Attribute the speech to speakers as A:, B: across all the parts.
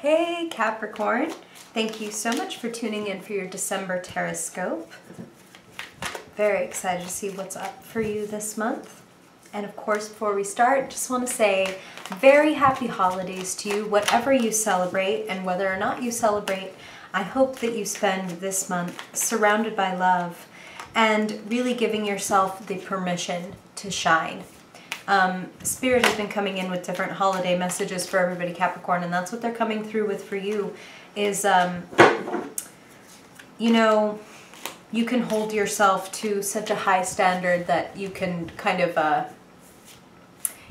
A: Hey Capricorn, thank you so much for tuning in for your December Taroscope. Very excited to see what's up for you this month. And of course, before we start, just want to say very happy holidays to you, whatever you celebrate and whether or not you celebrate. I hope that you spend this month surrounded by love and really giving yourself the permission to shine. Spirit has been coming in with different holiday messages for everybody Capricorn, and that's what they're coming through with for you is, you know, you can hold yourself to such a high standard that you can kind of,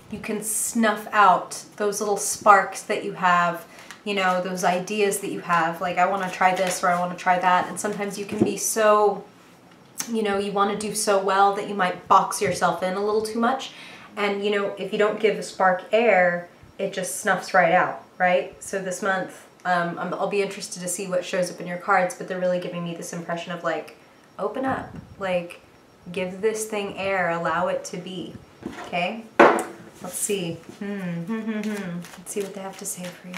A: you can snuff out those little sparks that you have, you know, those ideas that you have, like I want to try this or I want to try that, and sometimes you can be so, you know, you want to do so well that you might box yourself in a little too much. And, you know, if you don't give a spark air, it just snuffs right out, right? So this month, I'll be interested to see what shows up in your cards, but they're really giving me this impression of, like, open up. Like, give this thing air, allow it to be, okay? Let's see. Let's see what they have to say for you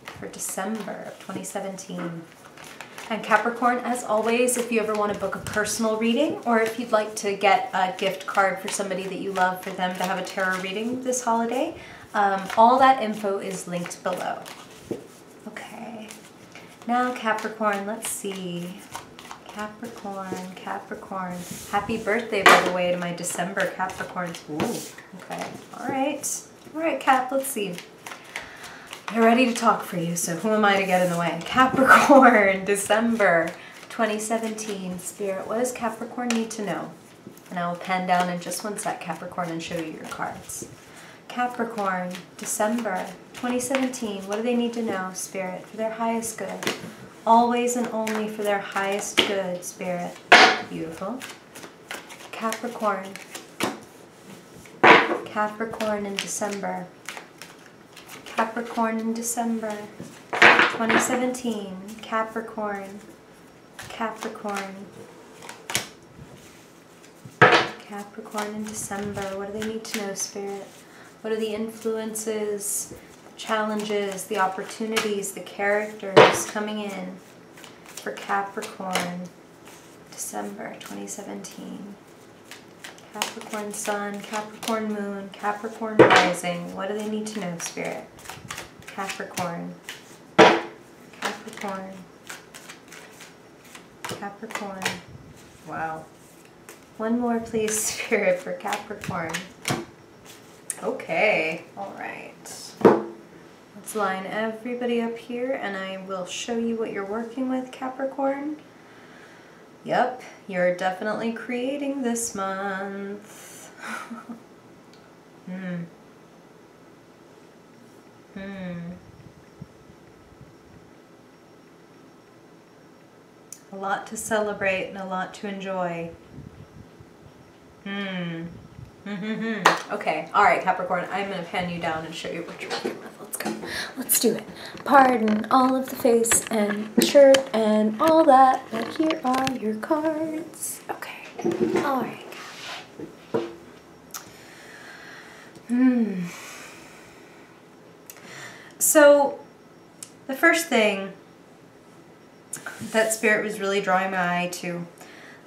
A: for December of 2017. And Capricorn, as always, if you ever want to book a personal reading or if you'd like to get a gift card for somebody that you love for them to have a tarot reading this holiday, all that info is linked below. Okay. Now Capricorn, let's see. Capricorn. Happy birthday, by the way, to my December Capricorns. Ooh, okay. All right, Cap, let's see. They're ready to talk for you, so who am I to get in the way? Capricorn, December 2017. Spirit, what does Capricorn need to know? And I will pen down in just one sec, Capricorn, and show you your cards. Capricorn, December 2017. What do they need to know, Spirit, for their highest good? Always and only for their highest good, Spirit. Beautiful. Capricorn. Capricorn in December. Capricorn in December 2017. Capricorn in December. What do they need to know, Spirit? What are the influences, the challenges, the opportunities, the characters coming in for Capricorn December 2017? Capricorn Sun, Capricorn Moon, Capricorn Rising. What do they need to know, Spirit? Capricorn. Wow. One more, please, Spirit, for Capricorn. Okay. All right. Let's line everybody up here, and I will show you what you're working with, Capricorn. Yep, you're definitely creating this month. A lot to celebrate and a lot to enjoy. Okay, all right, Capricorn, I'm going to pen you down and show you what you're working with. Let's go. Let's do it. Pardon all of the face and shirt and all that, but here are your cards. Okay, all right. So, the first thing that Spirit was really drawing my eye to,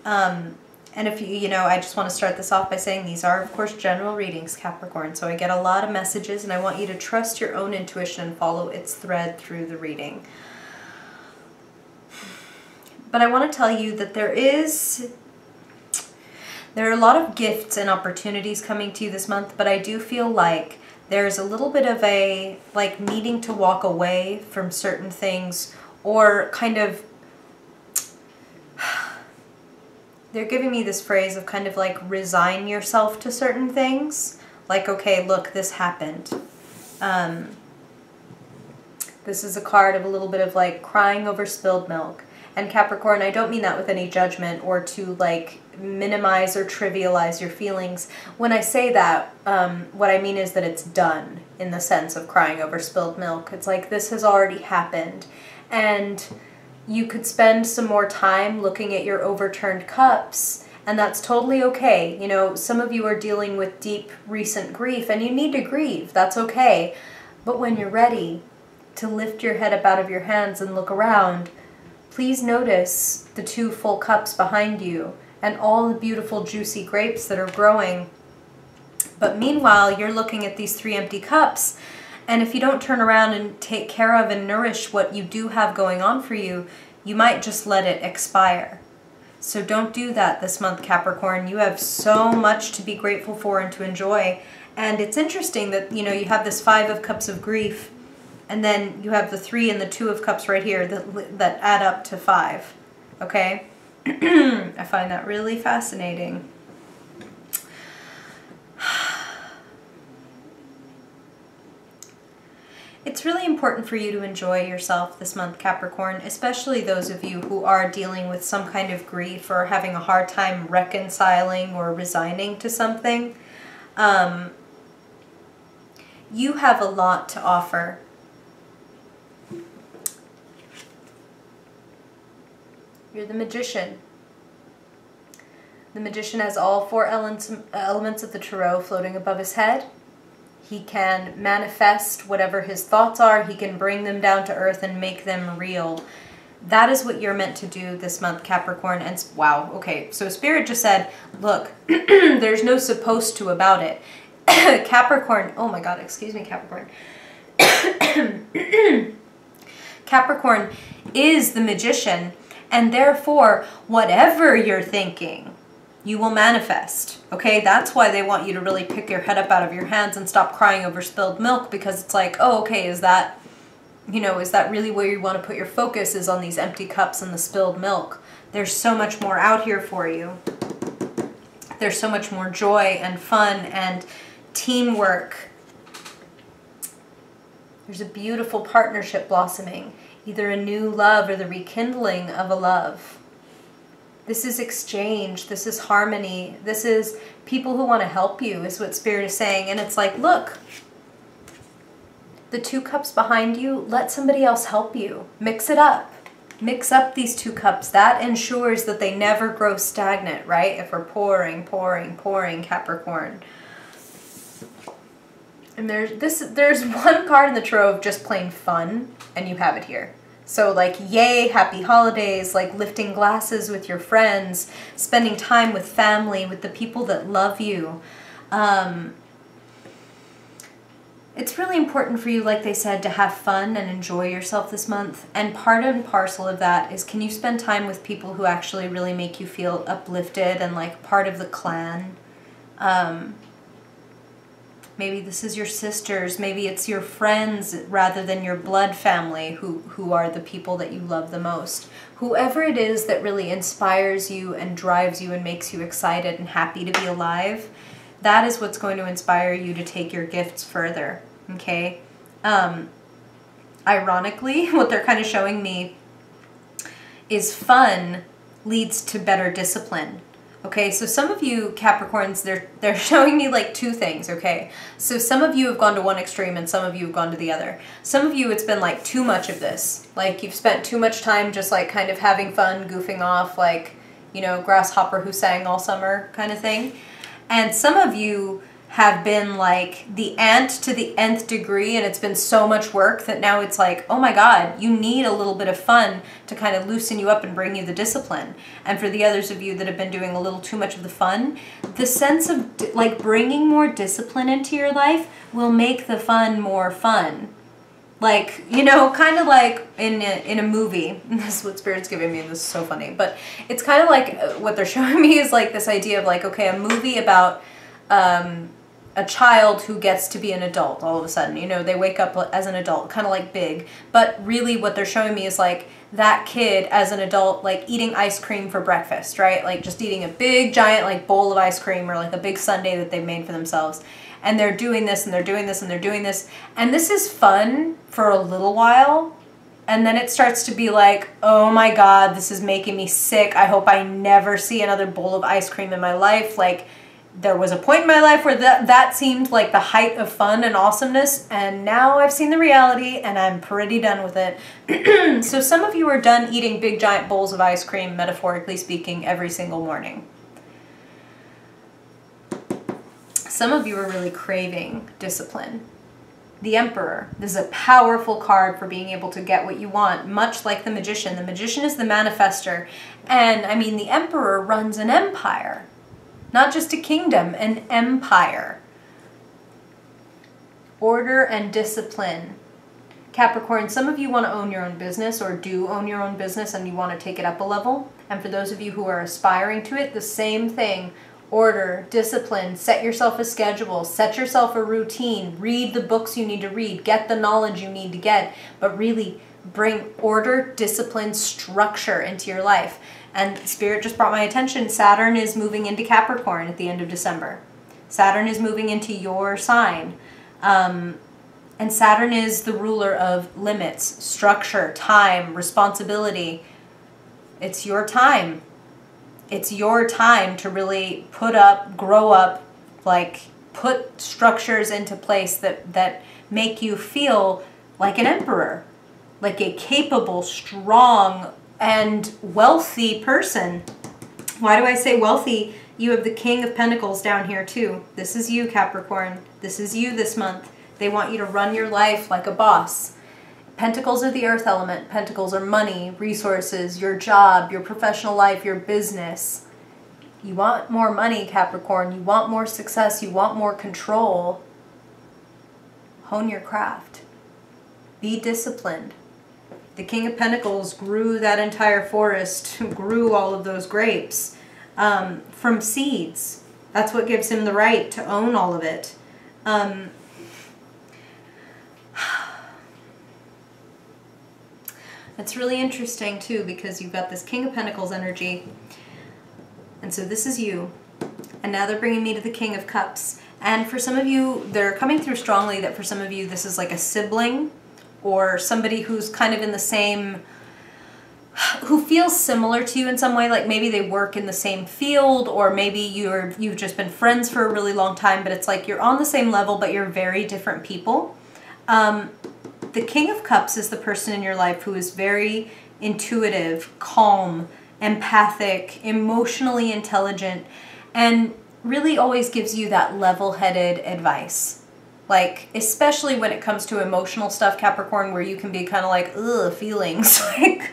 A: and if you know, I just want to start this off by saying these are, of course, general readings, Capricorn. So I get a lot of messages, and I want you to trust your own intuition and follow its thread through the reading. But I want to tell you that there are a lot of gifts and opportunities coming to you this month, but I do feel like there's a little bit of a, like, needing to walk away from certain things, or kind of, they're giving me this phrase of kind of like resign yourself to certain things. Like, okay, look, this happened. This is a card of a little bit of like crying over spilled milk. And Capricorn, I don't mean that with any judgment or to like minimize or trivialize your feelings. When I say that, what I mean is that it's done in the sense of crying over spilled milk. It's like this has already happened. And you could spend some more time looking at your overturned cups, and that's totally okay. You know, some of you are dealing with deep recent grief, and you need to grieve. That's okay. But when you're ready, to lift your head up out of your hands and look around, please notice the 2 full cups behind you and all the beautiful juicy grapes that are growing. But meanwhile, you're looking at these 3 empty cups, and if you don't turn around and take care of and nourish what you do have going on for you, you might just let it expire. So don't do that this month, Capricorn. You have so much to be grateful for and to enjoy. And it's interesting that, you know, you have this 5 of cups of grief, and then you have the 3 and the 2 of cups right here that add up to 5. Okay? I find that really fascinating. It's really important for you to enjoy yourself this month, Capricorn, especially those of you who are dealing with some kind of grief or having a hard time reconciling or resigning to something. You have a lot to offer. You're the Magician. The Magician has all 4 elements of the tarot floating above his head. He can manifest whatever his thoughts are. He can bring them down to earth and make them real. That is what you're meant to do this month, Capricorn. And wow, okay, so Spirit just said, look, there's no supposed to about it. Capricorn, oh my God, excuse me, Capricorn. Capricorn is the Magician, and therefore, whatever you're thinking, you will manifest, okay? That's why they want you to really pick your head up out of your hands and stop crying over spilled milk, because it's like, oh, okay, is that, you know, is that really where you want to put your focus, is on these empty cups and the spilled milk? There's so much more out here for you. There's so much more joy and fun and teamwork. There's a beautiful partnership blossoming, either a new love or the rekindling of a love. This is exchange. This is harmony. This is people who want to help you, is what Spirit is saying. And it's like, look, the 2 cups behind you, let somebody else help you. Mix it up. Mix up these 2 cups. That ensures that they never grow stagnant, right? If we're pouring, pouring, pouring, Capricorn. And there's 1 card in the tarot of just plain fun, and you have it here. So like, yay, happy holidays, like lifting glasses with your friends, spending time with family, with the people that love you. It's really important for you, like they said, to have fun and enjoy yourself this month. And part and parcel of that is, can you spend time with people who actually really make you feel uplifted and like part of the clan? Maybe this is your sisters, maybe it's your friends rather than your blood family who are the people that you love the most. Whoever it is that really inspires you and drives you and makes you excited and happy to be alive, that is what's going to inspire you to take your gifts further, okay? Ironically, what they're kind of showing me is fun leads to better discipline. Okay, so some of you Capricorns, they're showing me like 2 things, okay? So some of you have gone to one extreme and some of you have gone to the other. Some of you, it's been like too much of this. Like you've spent too much time just like kind of having fun, goofing off, like, you know, grasshopper who sang all summer kind of thing. And some of you have been like the ant to the nth degree, and it's been so much work that now it's like, oh my God, you need a little bit of fun to kind of loosen you up and bring you the discipline. And for the others of you that have been doing a little too much of the fun, the sense of like bringing more discipline into your life will make the fun more fun. Like, you know, kind of like in a movie, this is what Spirit's giving me, and this is so funny, but it's kind of like what they're showing me is like this idea of like, okay, a movie about a child who gets to be an adult all of a sudden. You know, they wake up as an adult, kind of like Big. But really what they're showing me is like that kid as an adult, like eating ice cream for breakfast, right? Like just eating a big giant like bowl of ice cream or like a big sundae that they've made for themselves. And they're doing this and they're doing this and they're doing this. And this is fun for a little while. And then it starts to be like, oh my God, this is making me sick. I hope I never see another bowl of ice cream in my life. Like, there was a point in my life where that seemed like the height of fun and awesomeness, and now I've seen the reality and I'm pretty done with it. So some of you are done eating big giant bowls of ice cream, metaphorically speaking, every single morning. Some of you are really craving discipline. The Emperor. This is a powerful card for being able to get what you want, much like the Magician. The Magician is the manifester. And I mean, the Emperor runs an empire. Not just a kingdom, an empire. Order and discipline. Capricorn, some of you want to own your own business or do own your own business and you want to take it up a level. And for those of you who are aspiring to it, the same thing. Order, discipline, set yourself a schedule, set yourself a routine, read the books you need to read, get the knowledge you need to get, but really bring order, discipline, structure into your life. And Spirit just brought my attention, Saturn is moving into Capricorn at the end of December. Saturn is moving into your sign. And Saturn is the ruler of limits, structure, time, responsibility. It's your time. It's your time to really put up, grow up, like put structures into place that make you feel like an emperor, like a capable, strong, and wealthy person. Why do I say wealthy? You have the King of Pentacles down here too. This is you, Capricorn. This is you this month. They want you to run your life like a boss. Pentacles are the earth element. Pentacles are money, resources, your job, your professional life, your business. You want more money, Capricorn. You want more success. You want more control. Hone your craft. Be disciplined. The King of Pentacles grew that entire forest, grew all of those grapes from seeds. That's what gives him the right to own all of it. It's really interesting too because you've got this King of Pentacles energy, and so this is you, and now they're bringing me to the King of Cups. And for some of you, they're coming through strongly that for some of you this is like a sibling or somebody who's kind of in the same, who feels similar to you in some way, like maybe they work in the same field, or maybe you've just been friends for a really long time, but it's like you're on the same level but you're very different people. The King of Cups is the person in your life who is very intuitive, calm, empathic, emotionally intelligent, and really always gives you that level-headed advice. Like, especially when it comes to emotional stuff, Capricorn, where you can be kind of like, ugh, feelings. Like,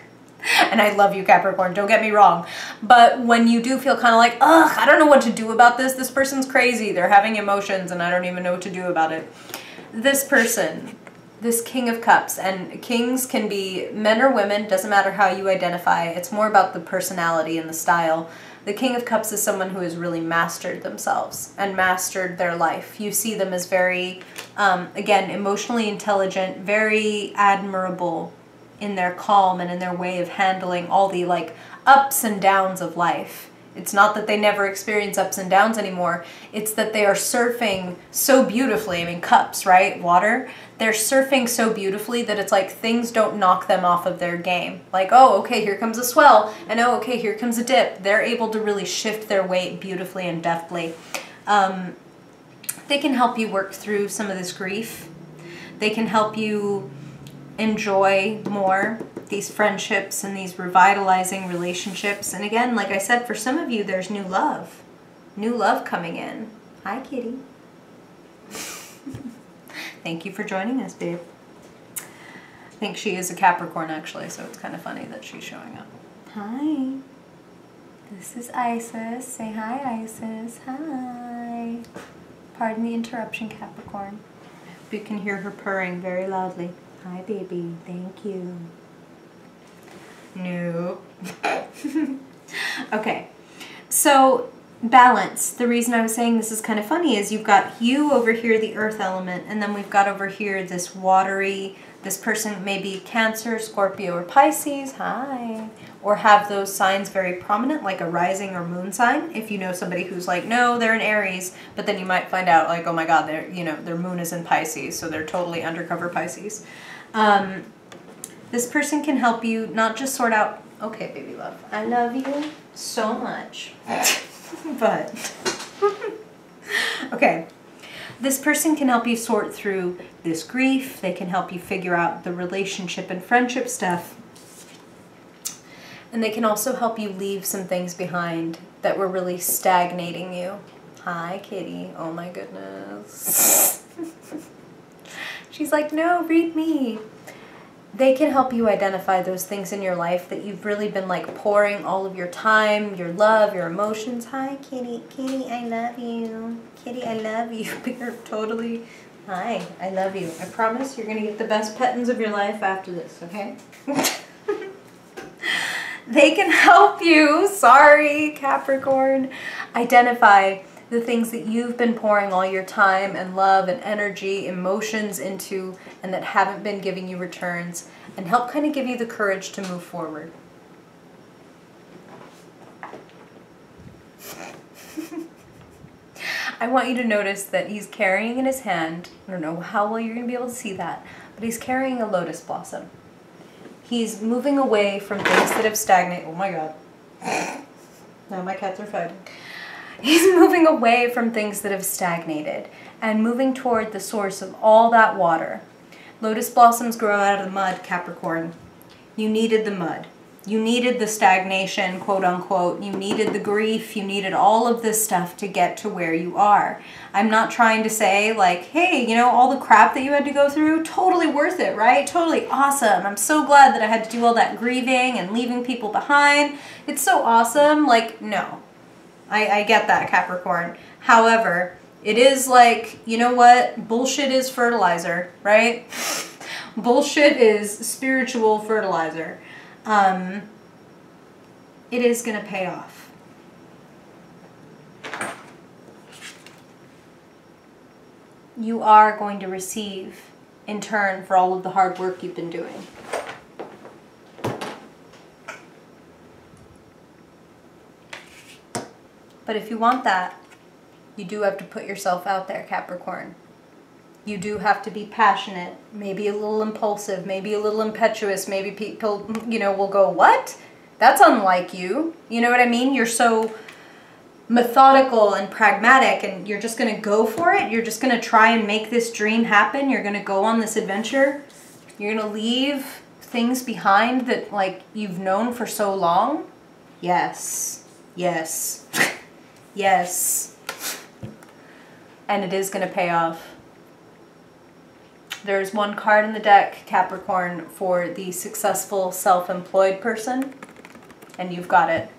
A: and I love you, Capricorn, don't get me wrong. But when you do feel kind of like, ugh, I don't know what to do about this. This person's crazy. They're having emotions and I don't even know what to do about it. This person, this King of Cups, and kings can be men or women, doesn't matter how you identify. It's more about the personality and the style. The King of Cups is someone who has really mastered themselves and mastered their life. You see them as very, again, emotionally intelligent, very admirable in their calm and in their way of handling all the like ups and downs of life. It's not that they never experience ups and downs anymore. It's that they are surfing so beautifully. I mean, cups, right? Water. They're surfing so beautifully that it's like things don't knock them off of their game. Like, oh, okay, here comes a swell. And oh, okay, here comes a dip. They're able to really shift their weight beautifully and deftly. They can help you work through some of this grief. They can help you enjoy more these friendships and these revitalizing relationships. And again, like I said, for some of you, there's new love coming in. Hi, kitty. Thank you for joining us, babe. I think she is a Capricorn, actually, so it's kind of funny that she's showing up. Hi. This is Isis. Say hi, Isis. Hi. Pardon the interruption, Capricorn. You can hear her purring very loudly. Hi, baby. Thank you. No. Okay. So, balance. The reason I was saying this is kind of funny is you've got you over here, the earth element, and then we've got over here this watery, this person may be Cancer, Scorpio, or Pisces. Hi. Or have those signs very prominent, like a rising or moon sign. If you know somebody who's like, no, they're in Aries, but then you might find out like, oh my God, their moon is in Pisces, so they're totally undercover Pisces. This person can help you not just sort out, okay, baby love, I love you so much, but, okay. This person can help you sort through this grief. They can help you figure out the relationship and friendship stuff. And they can also help you leave some things behind that were really stagnating you. Hi, kitty. Oh my goodness. She's like, no, read me. They can help you identify those things in your life that you've really been like pouring all of your time, your love, your emotions. Hi, Kitty. Kitty, I love you. Kitty, I love you. You're totally... Hi, I love you. I promise you're going to get the best pettins of your life after this, okay? They can help you, sorry, Capricorn, identify the things that you've been pouring all your time and love and energy, emotions into, and that haven't been giving you returns, and help kind of give you the courage to move forward. I want you to notice that he's carrying in his hand, I don't know how well you're going to be able to see that, but he's carrying a lotus blossom. He's moving away from things that have stagnated. Oh my God. Now my cats are fighting. He's moving away from things that have stagnated and moving toward the source of all that water. Lotus blossoms grow out of the mud, Capricorn. You needed the mud. You needed the stagnation, quote unquote. You needed the grief. You needed all of this stuff to get to where you are. I'm not trying to say like, hey, you know, all the crap that you had to go through, totally worth it, right? Totally awesome. I'm so glad that I had to do all that grieving and leaving people behind. It's so awesome. Like, no. I get that, Capricorn. However, it is like, you know what? Bullshit is fertilizer, right? Bullshit is spiritual fertilizer. It is going to pay off. You are going to receive in turn for all of the hard work you've been doing. But if you want that, you do have to put yourself out there, Capricorn. You do have to be passionate, maybe a little impulsive, maybe a little impetuous, maybe people, you know, will go, what? That's unlike you. You know what I mean? You're so methodical and pragmatic and you're just going to go for it. You're just going to try and make this dream happen. You're going to go on this adventure. You're going to leave things behind that like you've known for so long. Yes. Yes. Yes. And it is going to pay off. There's one card in the deck, Capricorn, for the successful self-employed person, and you've got it.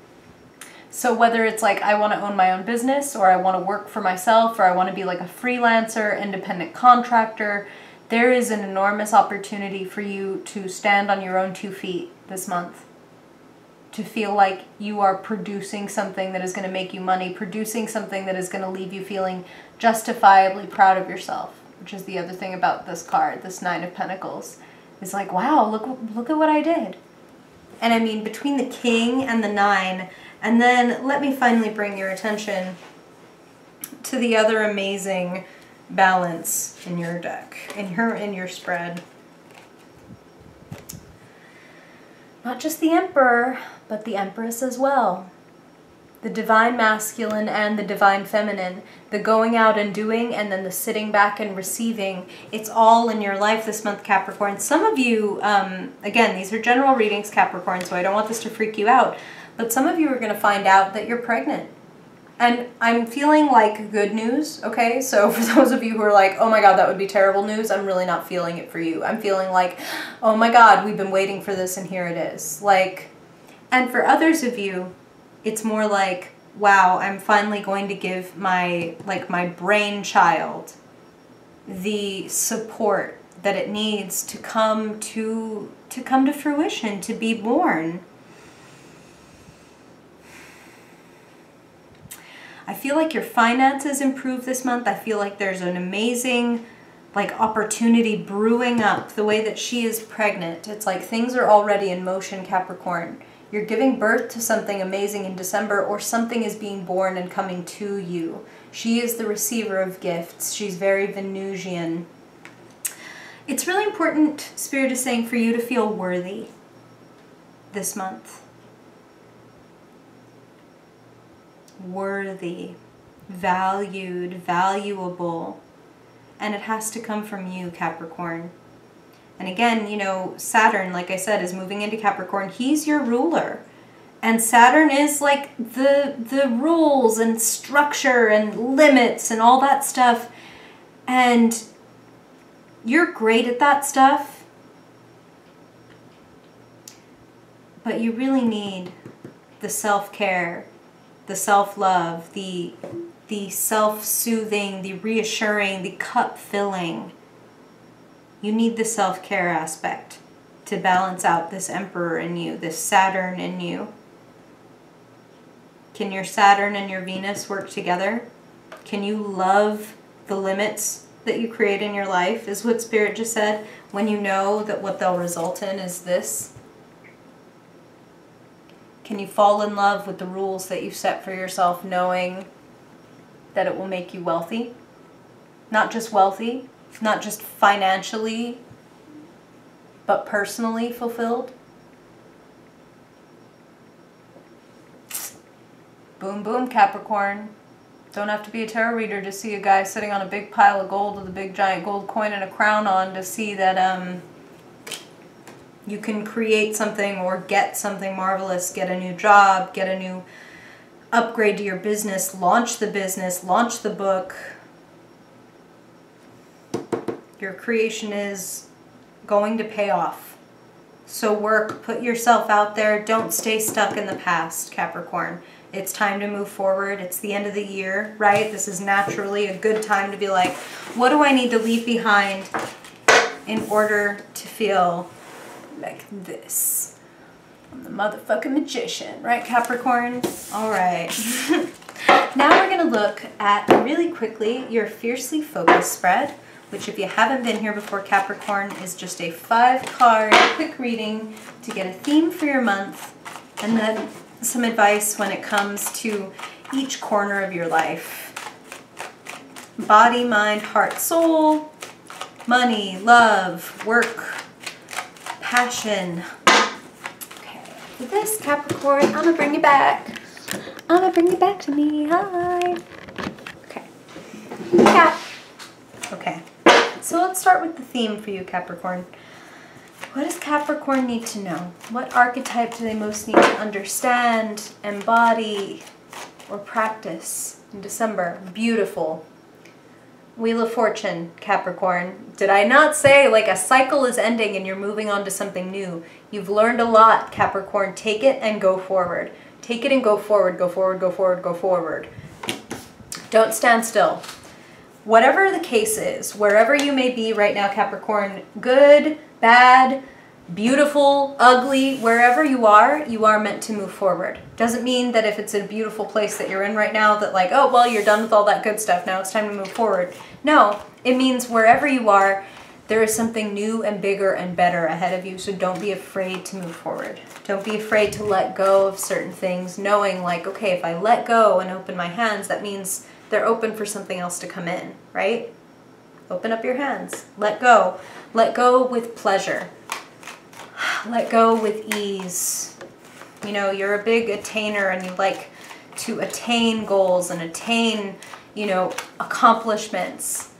A: So whether it's like, I want to own my own business, or I want to work for myself, or I want to be like a freelancer, independent contractor, there is an enormous opportunity for you to stand on your own 2 feet this month. To feel like you are producing something that is going to make you money, producing something that is going to leave you feeling justifiably proud of yourself. Which is the other thing about this card, this Nine of Pentacles. It's like, wow, look at what I did. And I mean, between the King and the Nine, and then let me finally bring your attention to the other amazing balance in your deck, in your spread. Not just the Emperor, but the Empress as well. The divine masculine and the divine feminine, the going out and doing and then the sitting back and receiving, it's all in your life this month, Capricorn. Some of you, again, these are general readings, Capricorn, so I don't want this to freak you out, but some of you are going to find out that you're pregnant. And I'm feeling like good news, okay? So for those of you who are like, oh my God, that would be terrible news, I'm really not feeling it for you. I'm feeling like, oh my God, we've been waiting for this and here it is. Like, and for others of you, it's more like, wow, I'm finally going to give my brainchild the support that it needs to come to fruition, to be born. I feel like your finances improve this month. I feel like there's an amazing opportunity brewing up the way that she is pregnant. It's like things are already in motion, Capricorn. You're giving birth to something amazing in December, or something is being born and coming to you. She is the receiver of gifts. She's very Venusian. It's really important, Spirit is saying, for you to feel worthy this month. Worthy, valued, valuable. And it has to come from you, Capricorn. And again, you know, Saturn, like I said, is moving into Capricorn. He's your ruler. And Saturn is like the rules and structure and limits and all that stuff. And You're great at that stuff, but you really need the self-care, the self-love, the self-soothing, the reassuring, the cup-filling. You need the self-care aspect to balance out this Emperor in you, this Saturn in you. Can your Saturn and your Venus work together? Can you love the limits that you create in your life, is what Spirit just said, when you know that what they'll result in is this? Can you fall in love with the rules that you set for yourself, knowing that it will make you wealthy? Not just wealthy, not just financially, but personally fulfilled? Boom, boom, Capricorn. Don't have to be a tarot reader to see a guy sitting on a big pile of gold with a big giant gold coin and a crown on to see that you can create something or get something marvelous, get a new job, get a new upgrade to your business, launch the book. Your creation is going to pay off. So work, put yourself out there. Don't stay stuck in the past, Capricorn. It's time to move forward. It's the end of the year, right? This is naturally a good time to be like, what do I need to leave behind in order to feel like this? I'm the motherfucking magician, right, Capricorn? All right. Now we're going to look at, really quickly, your Fiercely Focused spread, which, if you haven't been here before, Capricorn, is just a 5-card quick reading to get a theme for your month, and then some advice when it comes to each corner of your life. Body, mind, heart, soul, money, love, work, passion. Okay, with this, Capricorn, I'm gonna bring you back. I'm gonna bring you back to me. Hi. Okay. Cap. Okay. So let's start with the theme for you, Capricorn. What does Capricorn need to know? What archetype do they most need to understand, embody, or practice in December? Beautiful. Wheel of Fortune, Capricorn. Did I not say, like, a cycle is ending and you're moving on to something new? You've learned a lot, Capricorn. Take it and go forward. Take it and go forward, go forward, go forward, go forward. Don't stand still. Whatever the case is, wherever you may be right now, Capricorn, good, bad, beautiful, ugly, wherever you are meant to move forward. Doesn't mean that if it's a beautiful place that you're in right now that, like, oh, well, you're done with all that good stuff, now it's time to move forward. No, it means wherever you are, there is something new and bigger and better ahead of you, so don't be afraid to move forward. Don't be afraid to let go of certain things, knowing, like, okay, if I let go and open my hands, that means they're open for something else to come in, right? Open up your hands. Let go. Let go with pleasure. Let go with ease. You know, you're a big attainer and you like to attain goals and attain, you know, accomplishments.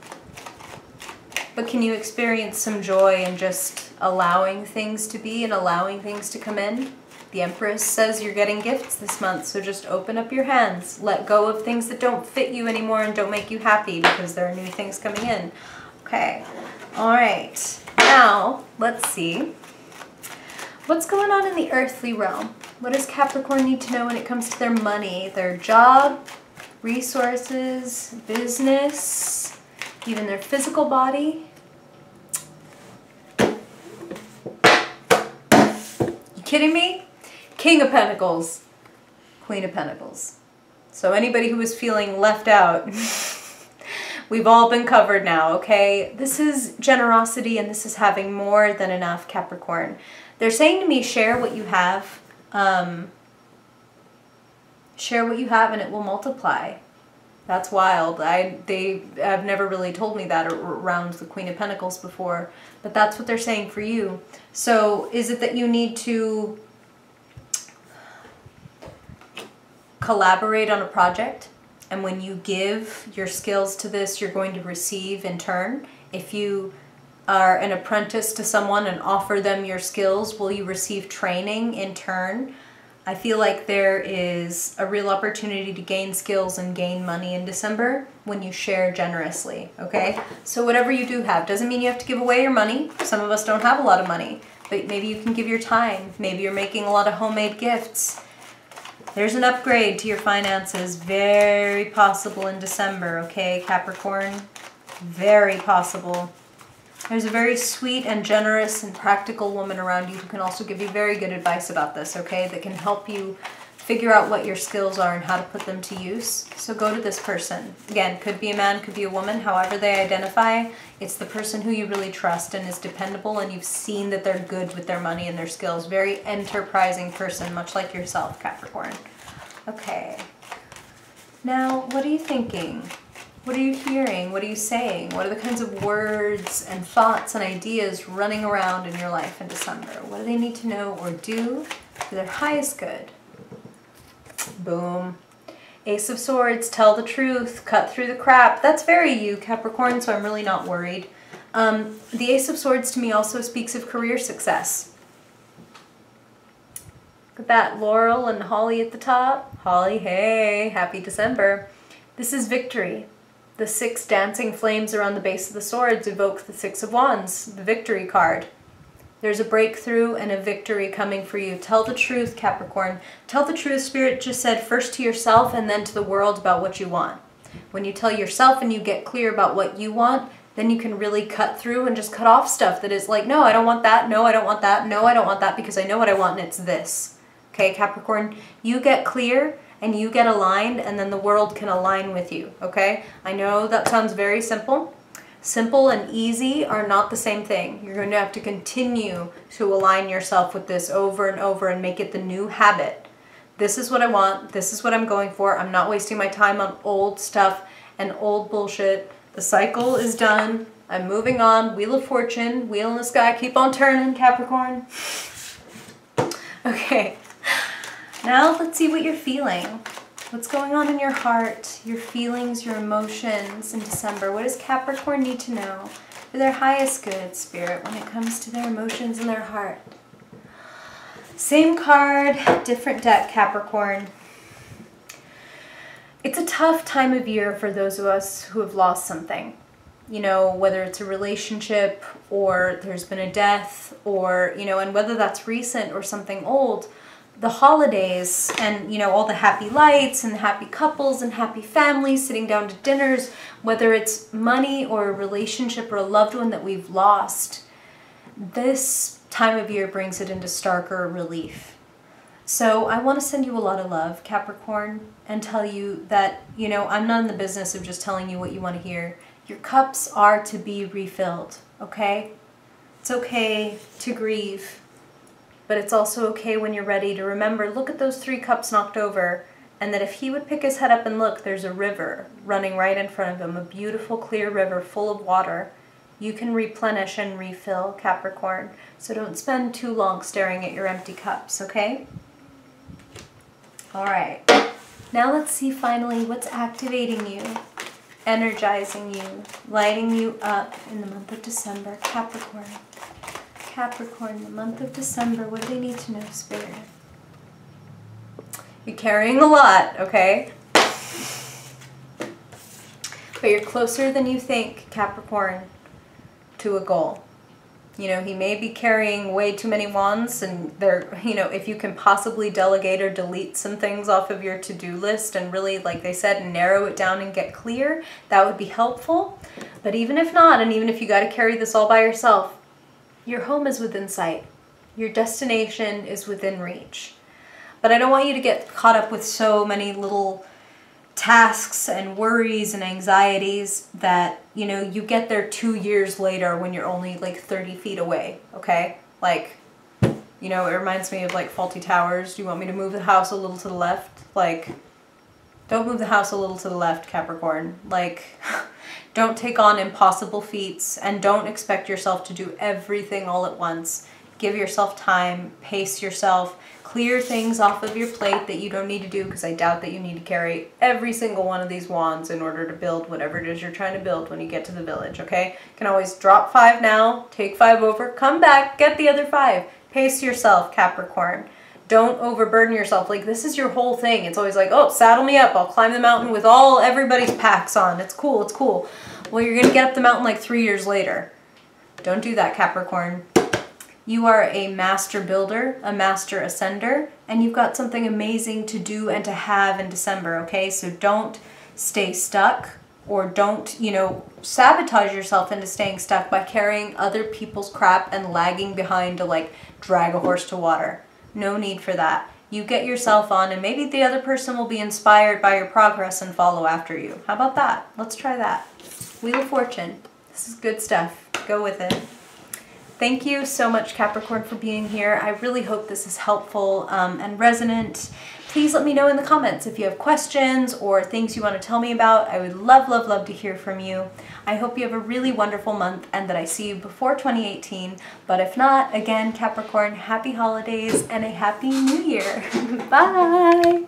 A: But can you experience some joy in just allowing things to be and allowing things to come in? The Empress says you're getting gifts this month, so just open up your hands. Let go of things that don't fit you anymore and don't make you happy because there are new things coming in. Okay, all right. Now, let's see. What's going on in the earthly realm? What does Capricorn need to know when it comes to their money, their job, resources, business, even their physical body? You kidding me? King of Pentacles, Queen of Pentacles. So anybody who is feeling left out, we've all been covered now, okay? This is generosity and this is having more than enough, Capricorn. They're saying to me, share what you have. Share what you have and it will multiply. That's wild. They have never really told me that around the Queen of Pentacles before, but that's what they're saying for you. So is it that you need to collaborate on a project, and when you give your skills to this, you're going to receive in turn? If you are an apprentice to someone and offer them your skills, will you receive training in turn? I feel like there is a real opportunity to gain skills and gain money in December when you share generously, okay? So whatever you do have, doesn't mean you have to give away your money. Some of us don't have a lot of money, but maybe you can give your time. Maybe you're making a lot of homemade gifts. There's an upgrade to your finances, very possible in December, okay, Capricorn? Very possible. There's a very sweet and generous and practical woman around you who can also give you very good advice about this, okay, that can help you figure out what your skills are and how to put them to use. So go to this person. Again, could be a man, could be a woman, however they identify. It's the person who you really trust and is dependable, and you've seen that they're good with their money and their skills. Very enterprising person, much like yourself, Capricorn. Okay. Now, what are you thinking? What are you hearing? What are you saying? What are the kinds of words and thoughts and ideas running around in your life in December? What do they need to know or do for their highest good? Boom. Ace of Swords, tell the truth, cut through the crap. That's very you, Capricorn, so I'm really not worried. The Ace of Swords to me also speaks of career success. Look at that, Laurel and Holly at the top. Holly, hey, happy December. This is victory. The 6 dancing flames around the base of the swords evoke the 6 of Wands, the victory card. There's a breakthrough and a victory coming for you. Tell the truth, Capricorn. Tell the truth. Spirit just said first to yourself and then to the world about what you want. When you tell yourself and you get clear about what you want, then you can really cut through and just cut off stuff that is like, no, I don't want that. No, I don't want that. No, I don't want that because I know what I want and it's this. Okay, Capricorn, you get clear and you get aligned, and then the world can align with you, okay? I know that sounds very simple. Simple and easy are not the same thing. You're going to have to continue to align yourself with this over and over and make it the new habit. This is what I want. This is what I'm going for. I'm not wasting my time on old stuff and old bullshit. The cycle is done. I'm moving on. Wheel of Fortune, wheel in the sky, keep on turning, Capricorn. Okay. Now let's see what you're feeling. What's going on in your heart, your feelings, your emotions in December? What does Capricorn need to know for their highest good, Spirit, when it comes to their emotions and their heart? Same card, different deck, Capricorn. It's a tough time of year for those of us who have lost something. You know, whether it's a relationship or there's been a death or, you know, and whether that's recent or something old. The holidays and, you know, all the happy lights and the happy couples and happy families sitting down to dinners, whether it's money or a relationship or a loved one that we've lost, this time of year brings it into starker relief. So I want to send you a lot of love, Capricorn, and tell you that, you know, I'm not in the business of just telling you what you want to hear. Your cups are to be refilled, okay? It's okay to grieve. But it's also okay when you're ready to remember, look at those 3 cups knocked over, and that if he would pick his head up and look, there's a river running right in front of him, a beautiful clear river full of water. You can replenish and refill, Capricorn. So don't spend too long staring at your empty cups, okay? All right. Now let's see finally what's activating you, energizing you, lighting you up in the month of December, Capricorn. Capricorn, the month of December, what do they need to know, Spirit? You're carrying a lot, okay? But you're closer than you think, Capricorn, to a goal. You know, he may be carrying way too many wands, and they're, you know, if you can possibly delegate or delete some things off of your to-do list and really, like they said, narrow it down and get clear, that would be helpful. But even if not, and even if you got to carry this all by yourself, your home is within sight. Your destination is within reach. But I don't want you to get caught up with so many little tasks and worries and anxieties that, you know, you get there 2 years later when you're only like 30 feet away, okay? Like, you know, it reminds me of like Faulty Towers. Do you want me to move the house a little to the left? Like, don't move the house a little to the left, Capricorn. Like, don't take on impossible feats and don't expect yourself to do everything all at once. Give yourself time, pace yourself, clear things off of your plate that you don't need to do, because I doubt that you need to carry every single one of these wands in order to build whatever it is you're trying to build when you get to the village, okay? You can always drop 5 now, take 5 over, come back, get the other 5. Pace yourself, Capricorn. Don't overburden yourself. Like, this is your whole thing. It's always like, oh, saddle me up. I'll climb the mountain with everybody's packs on. It's cool. It's cool. Well, you're going to get up the mountain like 3 years later. Don't do that, Capricorn. You are a master builder, a master ascender, and you've got something amazing to do and to have in December, okay? So don't stay stuck, or don't, you know, sabotage yourself into staying stuck by carrying other people's crap and lagging behind to like drag a horse to water. No need for that. You get yourself on, and maybe the other person will be inspired by your progress and follow after you. How about that? Let's try that. Wheel of Fortune. This is good stuff. Go with it. Thank you so much, Capricorn, for being here. I really hope this is helpful and resonant. Please let me know in the comments if you have questions or things you want to tell me about. I would love, love, love to hear from you. I hope you have a really wonderful month and that I see you before 2018. But if not, again, Capricorn, happy holidays and a happy new year. Bye!